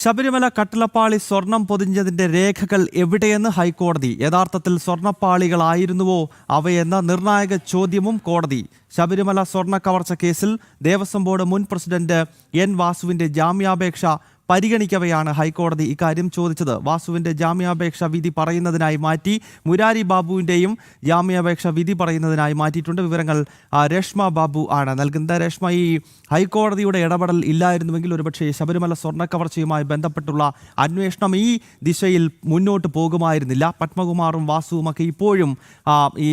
ശബരിമല കട്ടിളപ്പാളി സ്വർണം പൊതിഞ്ഞതിന്റെ രേഖകൾ എവിടെയെന്ന് ഹൈക്കോടതി. യഥാർത്ഥത്തിൽ സ്വർണപ്പാളികളായിരുന്നുവോ അവയെന്ന നിർണായക ചോദ്യവും കോടതി. ശബരിമല സ്വർണ്ണ കവർച്ച കേസിൽ ദേവസ്വം ബോർഡ് മുൻ പ്രസിഡന്റ് എൻ വാസുവിന്റെ ജാമ്യാപേക്ഷ പരിഗണിക്കവെയാണ് ഹൈക്കോടതി ഇക്കാര്യം ചോദിച്ചത്. വാസുവിന്റെ ജാമ്യാപേക്ഷ വിധി പറയുന്നതിനായി മാറ്റി, മുരാരി ബാബുവിന്റെയും ജാമ്യാപേക്ഷ വിധി പറയുന്നതിനായി മാറ്റിയിട്ടുണ്ട്. വിവരങ്ങൾ രേഷ്മ ബാബു ആണ് നൽകുന്നത്. രേഷ്മ, ഈ ഹൈക്കോടതിയുടെ ഇടപെടൽ ഇല്ലായിരുന്നുവെങ്കിൽ ഒരുപക്ഷെ ശബരിമല സ്വർണ്ണ കവർച്ചയുമായി ബന്ധപ്പെട്ടുള്ള അന്വേഷണം ഈ ദിശയിൽ മുന്നോട്ട് പോകുമായിരുന്നില്ല. പത്മകുമാറും വാസുവുമൊക്കെ ഇപ്പോഴും ഈ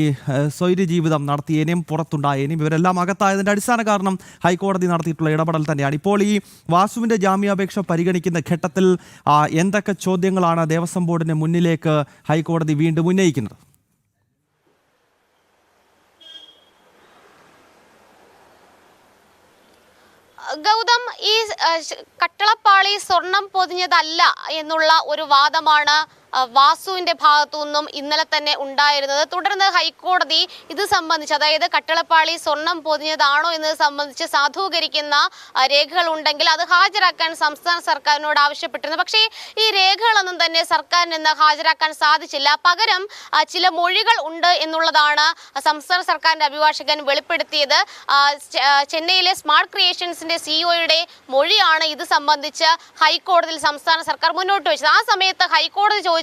സ്വൈര്യ ജീവിതം നടത്തിയേനെയും പുറത്തുണ്ടായേനെയും. ഇവരെല്ലാം അകത്തായതിന്റെ അടിസ്ഥാന കാരണം ഹൈക്കോടതി നടത്തിയിട്ടുള്ള ഇടപെടൽ തന്നെയാണ്. ഇപ്പോൾ ഈ വാസുവിന്റെ ജാമ്യാപേക്ഷ പരിഗണിക്കുന്ന ഘട്ടത്തിൽ എന്തൊക്കെ ചോദ്യങ്ങളാണ് ദേവസ്വം ബോർഡിന് മുന്നിലേക്ക് ഹൈക്കോടതി വീണ്ടും ഉന്നയിക്കുന്നത്? ഗൗതം, ഈ കട്ടിളപ്പാളി സ്വർണം പൊതിഞ്ഞതല്ല എന്നുള്ള ഒരു വാദമാണ് വാസുവിന്റെ ഭാഗത്തു നിന്നും ഇന്നലെ തന്നെ ഉണ്ടായിരുന്നത്. തുടർന്ന് ഹൈക്കോടതി ഇത് സംബന്ധിച്ച്, അതായത് കട്ടിളപ്പാളി സ്വർണം പൊതിഞ്ഞതാണോ എന്നത് സംബന്ധിച്ച് സാധൂകരിക്കുന്ന രേഖകൾ ഉണ്ടെങ്കിൽ അത് ഹാജരാക്കാൻ സംസ്ഥാന സർക്കാരിനോട് ആവശ്യപ്പെട്ടിരുന്നു. പക്ഷേ ഈ രേഖകളൊന്നും തന്നെ സർക്കാരിന് ഇന്ന് ഹാജരാക്കാൻ സാധിച്ചില്ല. പകരം ചില മൊഴികൾ ഉണ്ട് എന്നുള്ളതാണ് സംസ്ഥാന സർക്കാരിന്റെ അഭിഭാഷകൻ വെളിപ്പെടുത്തിയത്. ചെന്നൈയിലെ സ്മാർട്ട് ക്രിയേഷൻസിന്റെ സിഇഒയുടെ മൊഴിയാണ് ഇത് സംബന്ധിച്ച് ഹൈക്കോടതിയിൽ സംസ്ഥാന സർക്കാർ മുന്നോട്ട് വെച്ചത്. ആ സമയത്ത് ഹൈക്കോടതി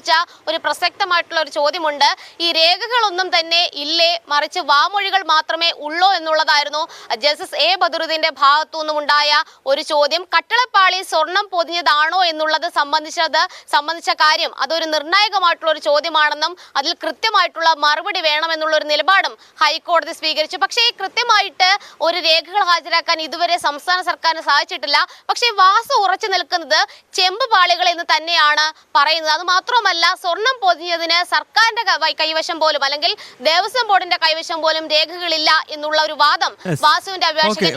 ഒരു പ്രസക്തമായിട്ടുള്ള ഒരു ചോദ്യമുണ്ട്. ഈ രേഖകളൊന്നും തന്നെ ഇല്ലേ, മറിച്ച് വാമൊഴികൾ മാത്രമേ ഉള്ളൂ എന്നുള്ളതായിരുന്നു ജസ്റ്റിസ് എ ബദറുദ്ദീന്റെ ഭാഗത്തു നിന്നും ഉണ്ടായ ഒരു ചോദ്യം. കട്ടിളപ്പാളി സ്വർണം പൊതിഞ്ഞതാണോ എന്നുള്ളത് സംബന്ധിച്ച കാര്യം അതൊരു നിർണായകമായിട്ടുള്ള ഒരു ചോദ്യമാണെന്നും അതിൽ കൃത്യമായിട്ടുള്ള മറുപടി വേണമെന്നുള്ള ഒരു നിലപാടും ഹൈക്കോടതി സ്വീകരിച്ചു. പക്ഷേ കൃത്യമായിട്ട് ഒരു രേഖകൾ ഹാജരാക്കാൻ ഇതുവരെ സംസ്ഥാന സർക്കാരിന് സാധിച്ചിട്ടില്ല. പക്ഷേ വാസു ഉറച്ചു നിൽക്കുന്നത് ചെമ്പ് പാളികൾ എന്ന് തന്നെയാണ് പറയുന്നത്. അത് മാത്രമല്ല, സ്വർണം പൊതിഞ്ഞതിന് സർക്കാരിന്റെ കൈവശം പോലും അല്ലെങ്കിൽ ദേവസ്വം ബോർഡിന്റെ കൈവശം പോലും രേഖകളില്ല എന്നുള്ള ഒരു വാദം വാസുവിന്റെ അഭിഭാഷകൻ